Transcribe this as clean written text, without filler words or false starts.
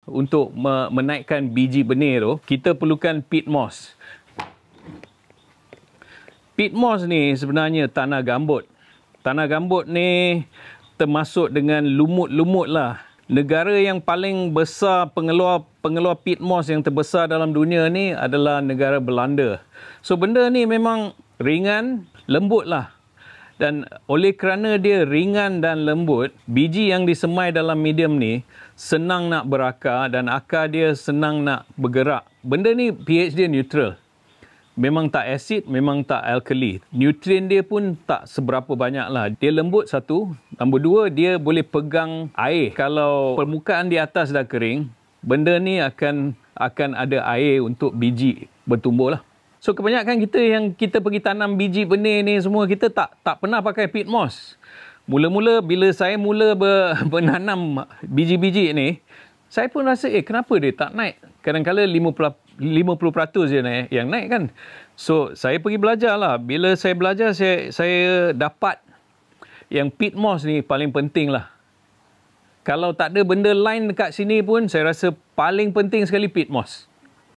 Untuk menaikkan biji benih tu, kita perlukan peat moss. Peat moss ni sebenarnya tanah gambut. Tanah gambut ni termasuk dengan lumut-lumut lah. Negara yang paling besar pengeluar peat moss yang terbesar dalam dunia ni adalah negara Belanda. So benda ni memang ringan, lembut lah. Dan oleh kerana dia ringan dan lembut, biji yang disemai dalam medium ni senang nak berakar dan akar dia senang nak bergerak. Benda ni pH dia neutral. Memang tak asid, memang tak alkali. Nutrien dia pun tak seberapa banyak lah. Dia lembut satu. Nombor dua, dia boleh pegang air. Kalau permukaan di atas dah kering, benda ni akan ada air untuk biji bertumbuh lah. So kebanyakan kita yang kita pergi tanam biji benih ni semua, kita tak pernah pakai peat moss. Mula-mula bila saya mula menanam biji-biji ni, saya pun rasa kenapa dia tak naik? Kadang-kadang 50% je yang naik kan. So saya pergi belajar lah. Bila saya belajar, saya dapat yang peat moss ni paling penting lah. Kalau tak ada benda lain dekat sini pun, saya rasa paling penting sekali peat moss.